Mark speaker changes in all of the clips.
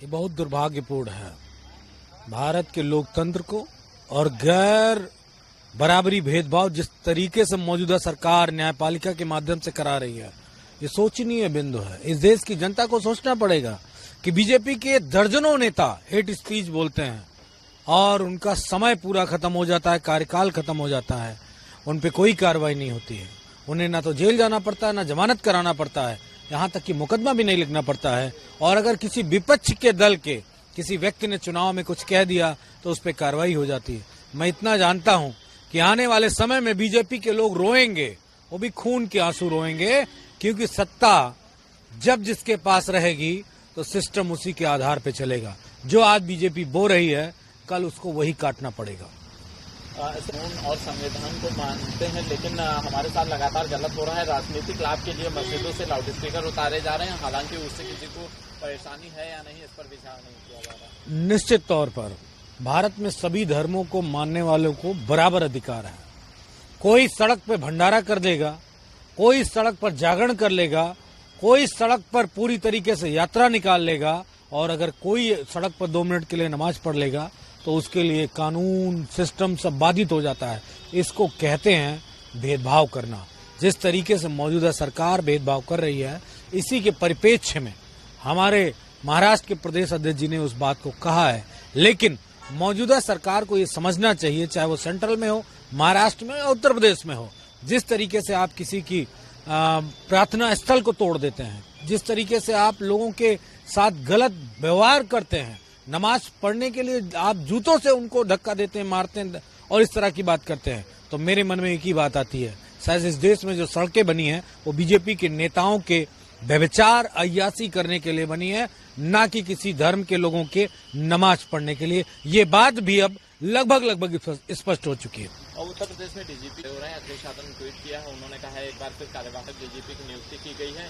Speaker 1: ये बहुत दुर्भाग्यपूर्ण है। भारत के लोकतंत्र को और गैर बराबरी भेदभाव जिस तरीके से मौजूदा सरकार न्यायपालिका के माध्यम से करा रही है, ये सोचनीय बिंदु है। इस देश की जनता को सोचना पड़ेगा कि बीजेपी के दर्जनों नेता हेट स्पीच बोलते हैं और उनका समय पूरा खत्म हो जाता है, कार्यकाल खत्म हो जाता है, उन पे कोई कार्रवाई नहीं होती है। उन्हें ना तो जेल जाना पड़ता है, ना जमानत कराना पड़ता है, यहाँ तक कि मुकदमा भी नहीं लिखना पड़ता है। और अगर किसी विपक्ष के दल के किसी व्यक्ति ने चुनाव में कुछ कह दिया तो उस पर कार्रवाई हो जाती है। मैं इतना जानता हूं कि आने वाले समय में बीजेपी के लोग रोएंगे, वो भी खून के आंसू रोएंगे, क्योंकि सत्ता जब जिसके पास रहेगी तो सिस्टम उसी के आधार पे चलेगा। जो आज बीजेपी बो रही है, कल उसको वही काटना पड़ेगा।
Speaker 2: कानून और संविधान को मानते हैं, लेकिन हमारे साथ लगातार गलत हो रहा है। राजनीतिक लाभ के लिए मस्जिदों से लाउड स्पीकर उतारे जा रहे हैं, हालांकि उससे किसी को परेशानी है या नहीं, इस पर विचार नहीं किया जा रहा।
Speaker 1: निश्चित तौर पर भारत में सभी धर्मों को मानने वालों को बराबर अधिकार है। कोई सड़क पर भंडारा कर देगा, कोई सड़क पर जागरण कर लेगा, कोई सड़क पर पूरी तरीके से यात्रा निकाल लेगा, और अगर कोई सड़क पर 2 मिनट के लिए नमाज पढ़ लेगा तो उसके लिए कानून सिस्टम सब बाधित हो जाता है। इसको कहते हैं भेदभाव करना। जिस तरीके से मौजूदा सरकार भेदभाव कर रही है, इसी के परिप्रेक्ष्य में हमारे महाराष्ट्र के प्रदेश अध्यक्ष जी ने उस बात को कहा है। लेकिन मौजूदा सरकार को ये समझना चाहिए, चाहे वो सेंट्रल में हो, महाराष्ट्र में, उत्तर प्रदेश में हो, जिस तरीके से आप किसी की प्रार्थना स्थल को तोड़ देते हैं, जिस तरीके से आप लोगों के साथ गलत व्यवहार करते हैं, नमाज पढ़ने के लिए आप जूतों से उनको धक्का देते हैं, मारते हैं और इस तरह की बात करते हैं, तो मेरे मन में एक ही बात आती है, शायद इस देश में जो सड़कें बनी हैं वो बीजेपी के नेताओं के व्यभिचार अय्यासी करने के लिए बनी है, ना कि किसी धर्म के लोगों के नमाज पढ़ने के लिए। ये बात भी अब लगभग स्पष्ट हो चुकी है।
Speaker 2: और उत्तर प्रदेश में डीजीपी हो रहे हैं, अखिलेश यादव ने ट्वीट किया है, उन्होंने कहा है एक बार फिर कार्यवाहक डीजीपी की नियुक्ति की गई है।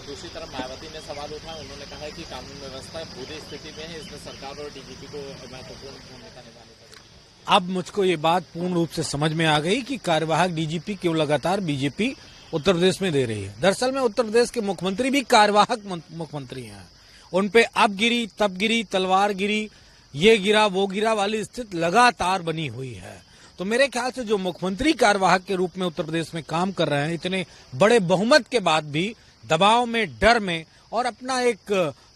Speaker 2: दूसरी तरफ मायावती ने सवाल उठाया, उन्होंने कहा है कि कानून व्यवस्था बुरी स्थिति में है, इसमें सरकार और डीजीपी को महत्वपूर्ण भूमिका निभानी पड़ेगी।
Speaker 1: अब मुझको ये बात पूर्ण रूप से समझ में आ गई कि कार्यवाहक डीजीपी क्यों लगातार बीजेपी उत्तर प्रदेश में दे रही है। दरअसल में उत्तर प्रदेश के मुख्यमंत्री भी कार्यवाहक मुख्यमंत्री हैं। उन पे अब गिरी, तब गिरी, तलवार गिरी, ये गिरा, वो गिरा वाली स्थिति लगातार बनी हुई है। तो मेरे ख्याल से जो मुख्यमंत्री कार्यवाहक के रूप में उत्तर प्रदेश में काम कर रहे हैं, इतने बड़े बहुमत के बाद भी दबाव में, डर में, और अपना एक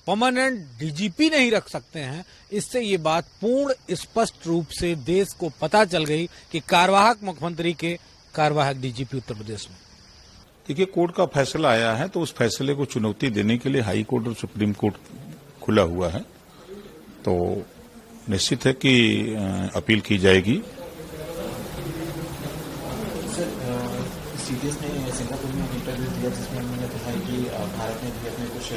Speaker 1: परमानेंट डीजीपी नहीं रख सकते हैं, इससे ये बात पूर्ण स्पष्ट रूप से देश को पता चल गई कि कार्यवाहक मुख्यमंत्री के कार्यवाहक डीजीपी उत्तर प्रदेश में।
Speaker 3: देखिए, कोर्ट का फैसला आया है तो उस फैसले को चुनौती देने के लिए हाई कोर्ट और सुप्रीम कोर्ट खुला हुआ है, तो निश्चित है कि अपील की जाएगी।
Speaker 4: सीडीएस ने सिंगापुर में इंटरव्यू दिया जिसमें उन्होंने कहा कि भारत ने भी अपने कुछ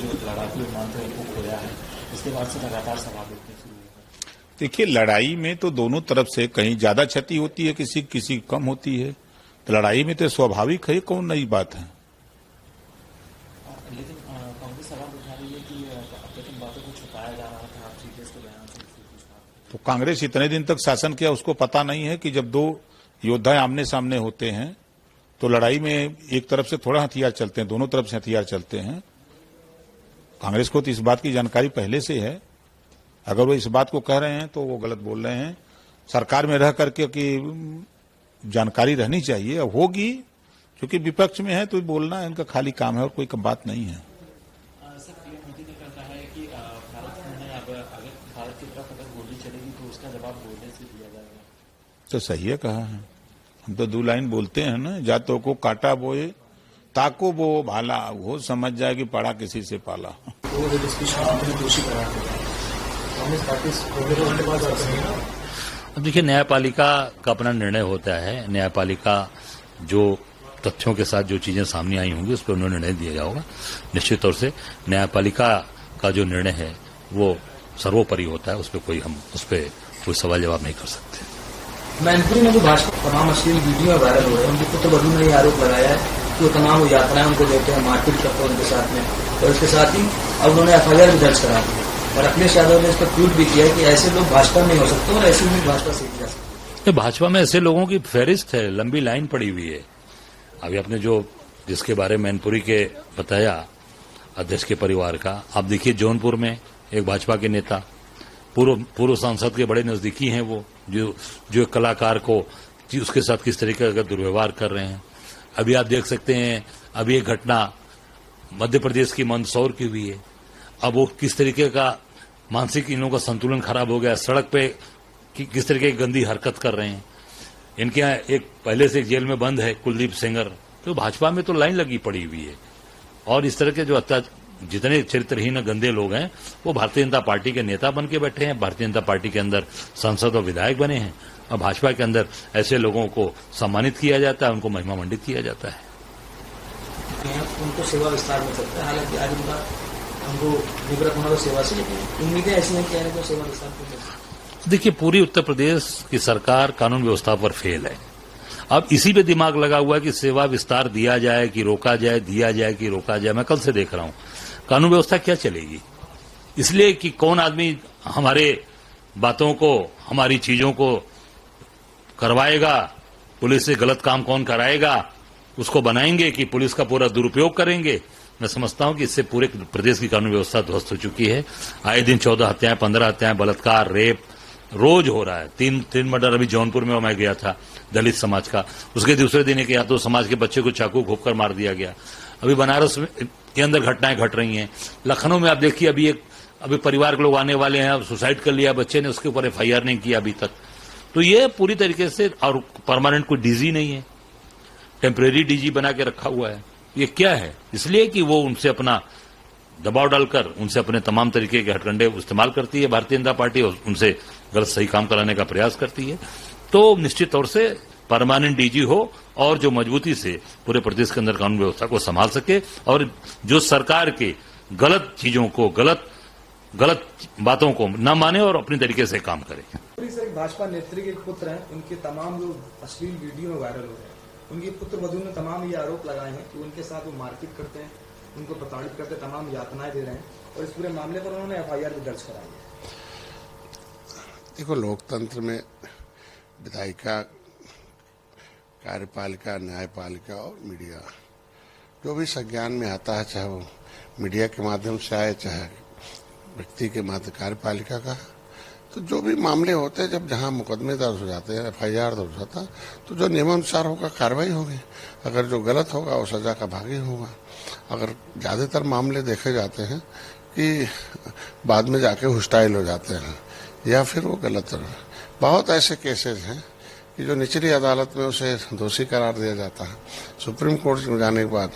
Speaker 4: जो लड़ाकू विमान थे उनको खोया है। इसके बाद से लगातार सवाल उठने शुरू हुए।
Speaker 3: देखिए, लड़ाई में तो दोनों तरफ से कहीं ज्यादा क्षति होती है, किसी कम होती है, तो लड़ाई में तो स्वाभाविक है, कौन नई बात है।
Speaker 4: लेकिन कांग्रेस सवाल उठा रही है कि अपनी बातों को छुपाया जा रहा था, आप सीडीएस के बयान से।
Speaker 3: तो कांग्रेस इतने दिन तक शासन किया, उसको पता नहीं है कि जब 2 योद्धा आमने सामने होते हैं तो लड़ाई में एक तरफ से थोड़ा हथियार चलते हैं, दोनों तरफ से हथियार चलते हैं। कांग्रेस को तो इस बात की जानकारी पहले से है। अगर वो इस बात को कह रहे हैं तो वो गलत बोल रहे हैं। सरकार में रह करके कि जानकारी रहनी चाहिए, अब होगी, क्योंकि विपक्ष में है तो बोलना इनका खाली काम है और कोई बात नहीं है।
Speaker 4: सर, पीएम मोदी ने कहा है कि भारत में अगर भारत की तरफ अगर गोली चलेगी तो उसका जवाब बोलने से दिया जाएगा।
Speaker 3: तो सही है, कहा है। हम तो 2 लाइन बोलते हैं ना, जातों को काटा बोए ताको बो भाला, वो समझ जाए कि पड़ा किसी से पाला।
Speaker 5: अब देखिए, न्यायपालिका का अपना निर्णय होता है। न्यायपालिका जो तथ्यों के साथ जो चीजें सामने आई होंगी उस पर उन्हें निर्णय दिया जाएगा। निश्चित तौर से न्यायपालिका का जो निर्णय है वो सर्वोपरि होता है, उस पर कोई सवाल जवाब नहीं कर सकते।
Speaker 6: मैनपुरी में जो भाजपा तमाम अश्लील वीडियो वायरल हो रहे हैं, उनके पुत्रवधू ने ये आरोप लगाया है कि वो तमाम यात्राएं उनको देते हैं, मारपीट करते हैं उनके साथ में, और इसके साथ ही अब उन्होंने एफआईआर भी दर्ज करा दी है। और अखिलेश यादव ने इस पर ट्वीट भी किया है कि ऐसे लोग भाजपा में हो सकते हैं और ऐसे भी भाजपा से जा सकते हैं।
Speaker 5: भाजपा में ऐसे लोगों की फहरिस्त है, लंबी लाइन पड़ी हुई है। अभी आपने जो जिसके बारे में मैनपुरी के बताया, अध्यक्ष के परिवार का। आप देखिए जौनपुर में एक भाजपा के नेता, पूर्व सांसद के बड़े नजदीकी हैं वो, जो एक कलाकार को उसके साथ किस तरीके का दुर्व्यवहार कर रहे हैं। अभी आप देख सकते हैं, अभी एक घटना मध्य प्रदेश की मंदसौर की हुई है। अब वो किस तरीके का मानसिक इन लोगों का संतुलन खराब हो गया, सड़क पे किस तरीके की गंदी हरकत कर रहे हैं। इनके यहाँ एक पहले से जेल में बंद है कुलदीप सेंगर, तो भाजपा में तो लाइन लगी पड़ी हुई है। और इस तरह के जो जितने चरित्रहीन गंदे लोग हैं वो भारतीय जनता पार्टी के नेता बन के बैठे हैं, भारतीय जनता पार्टी के अंदर सांसद और विधायक बने हैं, और भाजपा के अंदर ऐसे लोगों को सम्मानित किया जाता है, उनको महिमा मंडित किया जाता है।
Speaker 6: उनको सेवा विस्तार में सकता है, हालांकि आज उनका हमको निवृत्त होना तो सेवा से, लेकिन उम्मीदें ऐसी हैं कि को सेवा विस्तार को।
Speaker 5: देखिए, पूरी उत्तर प्रदेश की सरकार कानून व्यवस्था पर फेल है। अब इसी पे दिमाग लगा हुआ है कि सेवा विस्तार दिया जाए कि रोका जाए, दिया जाए कि रोका जाए। मैं कल से देख रहा हूं कानून व्यवस्था क्या चलेगी, इसलिए कि कौन आदमी हमारे बातों को, हमारी चीजों को करवाएगा, पुलिस से गलत काम कौन कराएगा, उसको बनाएंगे कि पुलिस का पूरा दुरुपयोग करेंगे। मैं समझता हूं कि इससे पूरे प्रदेश की कानून व्यवस्था ध्वस्त हो चुकी है। आए दिन 14 हत्याएं, 15 हत्याएं, बलात्कार, रेप रोज हो रहा है। तीन मर्डर अभी जौनपुर में मैं गया था, दलित समाज का। उसके दूसरे दिन एक यादव समाज के बच्चे को चाकू घोंप कर मार दिया गया। अभी बनारस के अंदर घटनाएं घट रही हैं। लखनऊ में आप देखिए, अभी परिवार के लोग आने वाले हैं, अब सुसाइड कर लिया बच्चे ने, उसके ऊपर FIR नहीं किया अभी तक। तो ये पूरी तरीके से, और परमानेंट कोई डीजी नहीं है, टेम्परेरी डीजी बना के रखा हुआ है। ये क्या है? इसलिए कि वो उनसे अपना दबाव डालकर उनसे अपने तमाम तरीके के हथकंडे इस्तेमाल करती है भारतीय जनता पार्टी, और उनसे गलत सही काम कराने का प्रयास करती है। तो निश्चित तौर से परमानेंट डीजी हो और जो मजबूती से पूरे प्रदेश के अंदर कानून व्यवस्था को संभाल सके, और जो सरकार के गलत चीजों को, गलत बातों को न माने और अपनी तरीके से काम करे।
Speaker 7: सर, भाजपा नेत्री के पुत्र हैं, उनके तमाम जो अश्लील वीडियो में वायरल हो रहे हैं, उनके पुत्र वधू ने तमाम ये आरोप लगाए हैं कि उनके साथ वो मारपीट करते हैं, उनको प्रताड़ित करते, तमाम यातनाएं दे रहे हैं, और इस पूरे मामले पर उन्होंने FIR भी दर्ज कराई है।
Speaker 8: देखो, लोकतंत्र में विधायिका, कार्यपालिका, न्यायपालिका और मीडिया जो भी संज्ञान में आता है, चाहे वो मीडिया के माध्यम से आए, चाहे व्यक्ति के माध्यम कार्यपालिका का, तो जो भी मामले होते हैं, जब जहां मुकदमे दर्ज हो जाते हैं, FIR दर्ज होता, तो जो नियमानुसार होगा कार्रवाई होगी। अगर जो गलत होगा वो सजा का भागी होगा। अगर ज्यादातर मामले देखे जाते हैं कि बाद में जाके हुस्टाइल हो जाते हैं या फिर वो गलत है। बहुत ऐसे केसेस हैं कि जो निचली अदालत में उसे दोषी करार दिया जाता है, सुप्रीम कोर्ट में जाने के बाद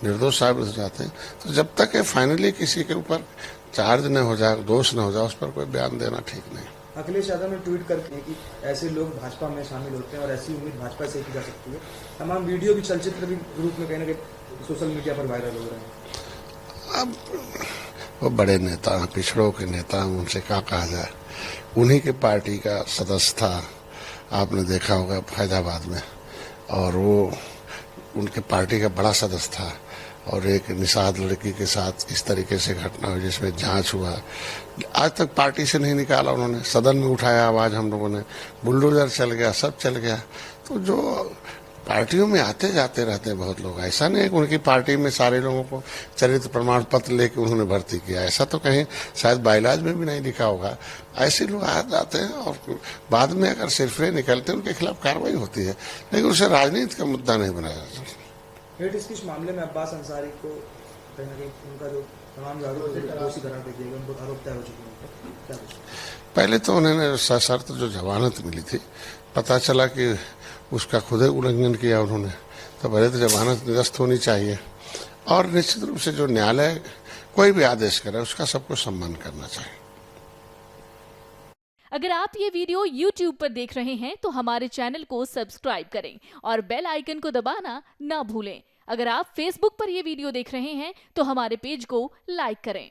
Speaker 8: निर्दोष साबित हो जाते हैं। तो जब तक फाइनली किसी के ऊपर चार्ज न हो जाए, दोष न हो जाए, उस पर कोई बयान देना ठीक नहीं।
Speaker 7: अखिलेश यादव ने ट्वीट करके कि ऐसे लोग भाजपा में शामिल होते हैं और ऐसी उम्मीद भाजपा से की जा सकती है। तमाम वीडियो भी, चलचित्र भी रूप में कहीं ना कहीं सोशल मीडिया पर वायरल हो रहे हैं।
Speaker 8: अब वो बड़े नेता, पिछड़ों के नेता, उनसे क्या कहा जाए। उन्हीं के पार्टी का सदस्य था, आपने देखा होगा फैजाबाद में, और वो उनके पार्टी का बड़ा सदस्य था, और एक निषाद लड़की के साथ इस तरीके से घटना हुई जिसमें जांच हुआ। आज तक पार्टी से नहीं निकाला उन्होंने, सदन में उठाया आवाज हम लोगों ने, बुलडोजर चल गया, सब चल गया। तो जो पार्टियों में आते जाते रहते हैं बहुत लोग, ऐसा नहीं है कि उनकी पार्टी में सारे लोगों को चरित्र प्रमाण पत्र लेके उन्होंने भर्ती किया, ऐसा तो कहीं शायद बाइलाज में भी नहीं लिखा होगा। ऐसे लोग आ जाते हैं और बाद में अगर सिरफिरे निकलते हैं, उनके खिलाफ कार्रवाई होती है, लेकिन उसे राजनीति का मुद्दा नहीं बनाया जाता।
Speaker 7: हेट स्पीच मामले में अब्बास अंसारी को कहीं ना कहीं उनका जो तमाम आरोप दोषी करार दे दिया, उनको आरोप तय हो चुके हैं। पहले
Speaker 8: तो उन्होंने सशर्त जो जमानत मिली थी, पता चला कि उसका खुद ही उल्लंघन किया उन्होंने, तो पहले तो जमानत निरस्त होनी चाहिए। और निश्चित रूप से जो न्यायालय कोई भी आदेश करे उसका सबको सम्मान करना चाहिए।
Speaker 9: अगर आप ये वीडियो YouTube पर देख रहे हैं तो हमारे चैनल को सब्सक्राइब करें और बेल आइकन को दबाना ना भूलें। अगर आप Facebook पर ये वीडियो देख रहे हैं तो हमारे पेज को लाइक करें।